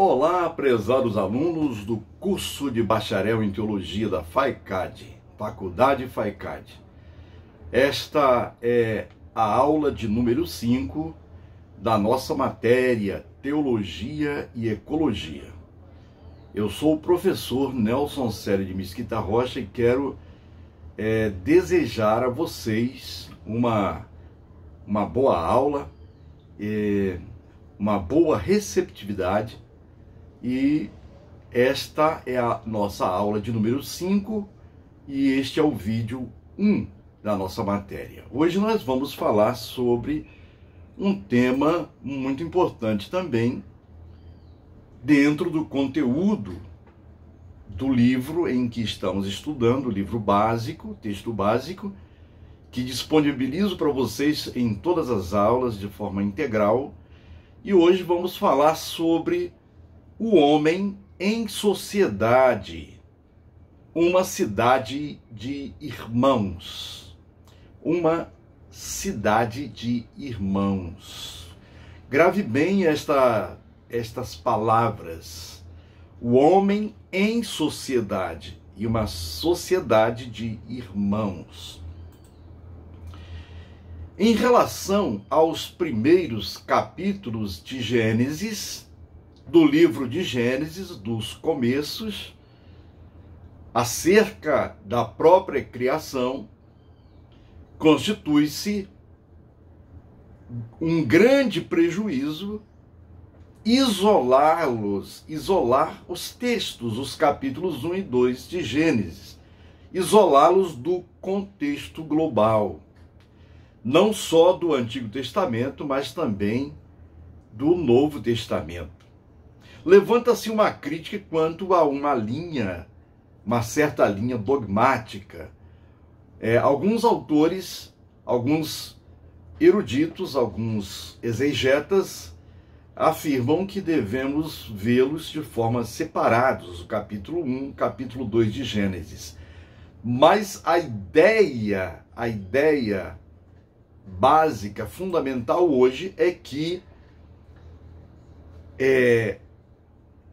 Olá, prezados alunos do curso de Bacharel em Teologia da FAICAD, Faculdade FAICAD. Esta é a aula de número 5 da nossa matéria Teologia e Ecologia. Eu sou o professor Nelson Célio de Mesquita Rocha e quero desejar a vocês uma boa aula, uma boa receptividade. E esta é a nossa aula de número 5 e este é o vídeo 1 da nossa matéria. Hoje nós vamos falar sobre um tema muito importante também dentro do conteúdo do livro em que estamos estudando, o livro básico, texto básico, que disponibilizo para vocês em todas as aulas de forma integral. E hoje vamos falar sobre o homem em sociedade, uma cidade de irmãos. Uma cidade de irmãos. Grave bem estas palavras. O homem em sociedade e uma sociedade de irmãos. Em relação aos primeiros capítulos de Gênesis, do livro de Gênesis, dos começos, acerca da própria criação, constitui-se um grande prejuízo isolar os textos, os capítulos 1 e 2 de Gênesis, isolá-los do contexto global, não só do Antigo Testamento, mas também do Novo Testamento. Levanta-se uma crítica quanto a uma certa linha dogmática. Alguns autores, alguns eruditos, alguns exegetas afirmam que devemos vê-los de forma separados, o capítulo 1, capítulo 2 de Gênesis. Mas a ideia básica, fundamental hoje é que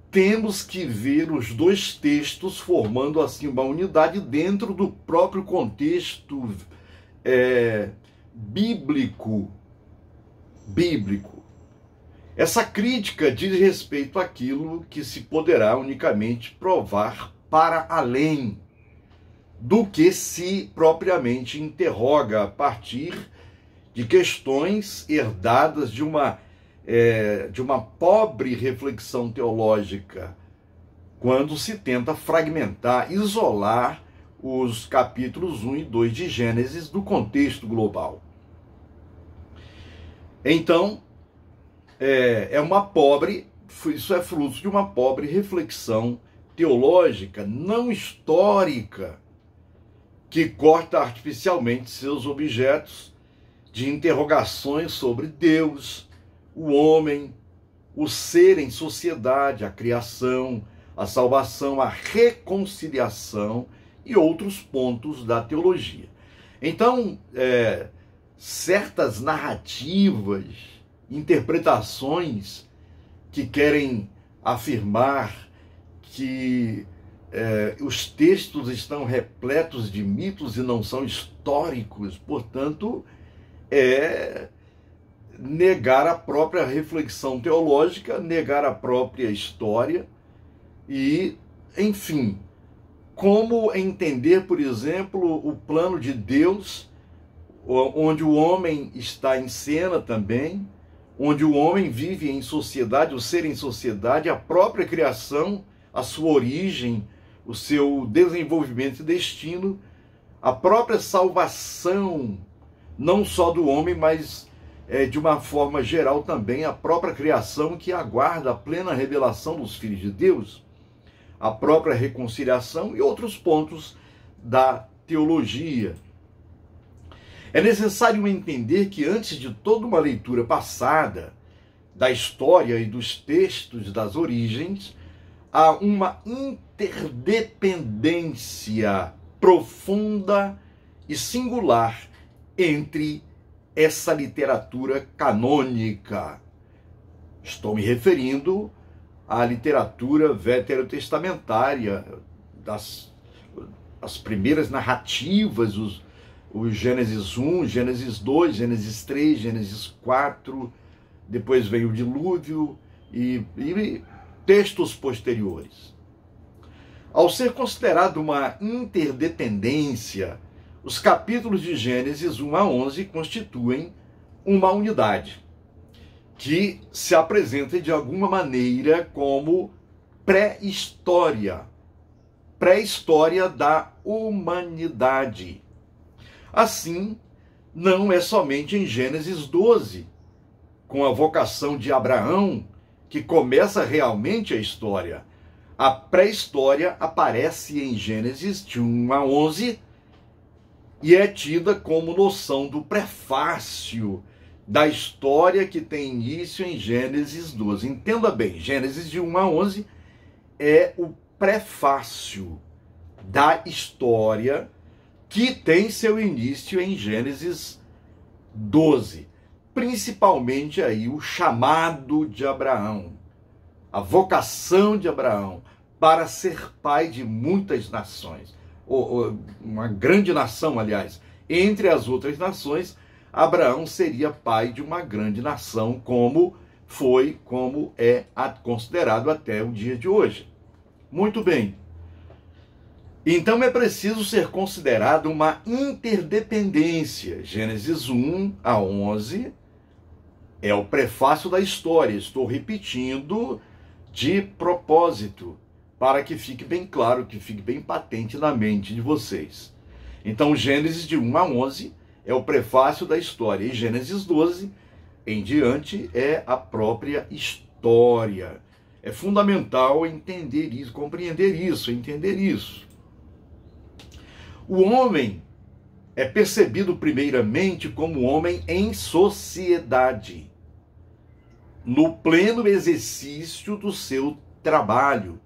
temos que ver os dois textos formando assim uma unidade dentro do próprio contexto bíblico. Essa crítica diz respeito àquilo que se poderá unicamente provar para além do que se propriamente interroga a partir de questões herdadas de uma pobre reflexão teológica, quando se tenta fragmentar, isolar os capítulos 1 e 2 de Gênesis do contexto global. Então, isso é fruto de uma pobre reflexão teológica, não histórica, que corta artificialmente seus objetos de interrogações sobre Deus, o homem, o ser em sociedade, a criação, a salvação, a reconciliação e outros pontos da teologia. Então, certas narrativas, interpretações que querem afirmar que os textos estão repletos de mitos e não são históricos, portanto, negar a própria reflexão teológica, negar a própria história e, enfim, como entender, por exemplo, o plano de Deus, onde o homem está em cena também, onde o homem vive em sociedade, o ser em sociedade, a própria criação, a sua origem, o seu desenvolvimento e destino, a própria salvação, não só do homem, mas de uma forma geral também a própria criação que aguarda a plena revelação dos filhos de Deus, a própria reconciliação e outros pontos da teologia. É necessário entender que antes de toda uma leitura passada da história e dos textos das origens, há uma interdependência profunda e singular entre essa literatura canônica. Estou me referindo a literatura veterotestamentária, as primeiras narrativas, o Gênesis 1, Gênesis 2, Gênesis 3, Gênesis 4, depois vem o dilúvio e textos posteriores. Ao ser considerado uma interdependência, os capítulos de Gênesis 1 a 11 constituem uma unidade que se apresenta de alguma maneira como pré-história da humanidade. Assim, não é somente em Gênesis 12, com a vocação de Abraão, que começa realmente a história. A pré-história aparece em Gênesis de 1 a 11 e é tida como noção do prefácio da história que tem início em Gênesis 12. Entenda bem, Gênesis de 1 a 11 é o prefácio da história que tem seu início em Gênesis 12. Principalmente aí o chamado de Abraão, a vocação de Abraão para ser pai de muitas nações, ou uma grande nação, aliás. Entre as outras nações, Abraão seria pai de uma grande nação, como é considerado até o dia de hoje. Muito bem. Então é preciso ser considerado uma interdependência. Gênesis 1 a 11 é o prefácio da história. Estou repetindo de propósito, para que fique bem claro, que fique bem patente na mente de vocês. Então, Gênesis de 1 a 11 é o prefácio da história, e Gênesis 12 em diante é a própria história. É fundamental entender isso, compreender isso, entender isso. O homem é percebido primeiramente como homem em sociedade, no pleno exercício do seu trabalho,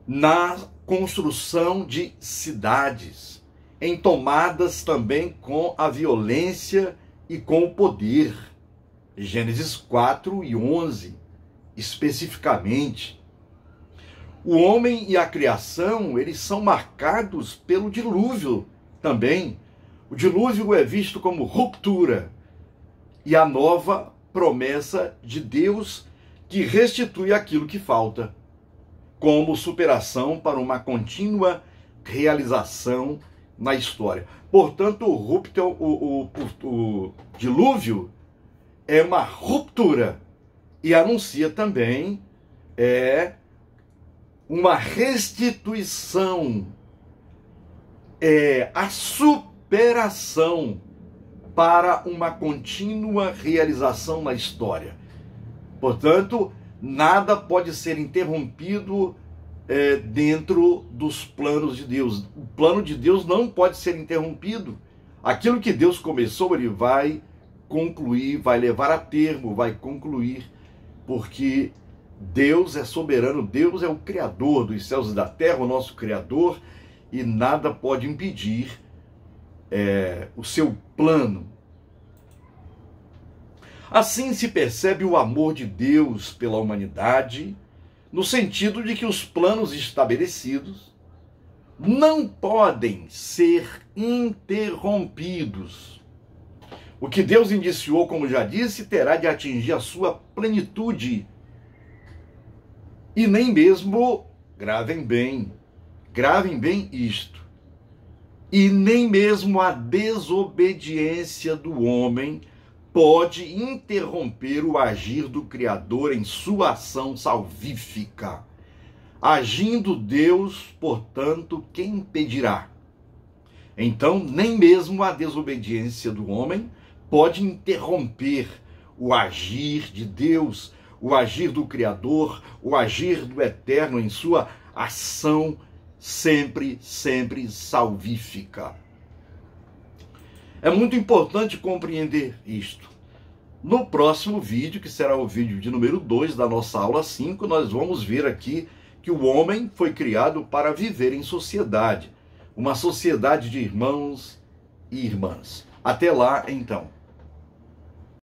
na construção de cidades, em tomadas também com a violência e com o poder. Gênesis 4 e 11, especificamente. O homem e a criação, eles são marcados pelo dilúvio também. O dilúvio é visto como ruptura e a nova promessa de Deus que restitui aquilo que falta, como superação para uma contínua realização na história. Portanto, o dilúvio é uma ruptura e anuncia também uma restituição, a superação para uma contínua realização na história. Portanto, nada pode ser interrompido dentro dos planos de Deus. O plano de Deus não pode ser interrompido. Aquilo que Deus começou, ele vai concluir, vai levar a termo, vai concluir, porque Deus é soberano, Deus é o Criador dos céus e da terra, o nosso Criador, e nada pode impedir o seu plano. Assim se percebe o amor de Deus pela humanidade, no sentido de que os planos estabelecidos não podem ser interrompidos. O que Deus iniciou, como já disse, terá de atingir a sua plenitude. E nem mesmo, gravem bem isto, e nem mesmo a desobediência do homem pode interromper o agir do Criador em sua ação salvífica. Agindo Deus, portanto, quem impedirá? Então, nem mesmo a desobediência do homem pode interromper o agir de Deus, o agir do Criador, o agir do Eterno em sua ação sempre salvífica. É muito importante compreender isto. No próximo vídeo, que será o vídeo de número 2 da nossa aula 5, nós vamos ver aqui que o homem foi criado para viver em sociedade, uma sociedade de irmãos e irmãs. Até lá, então.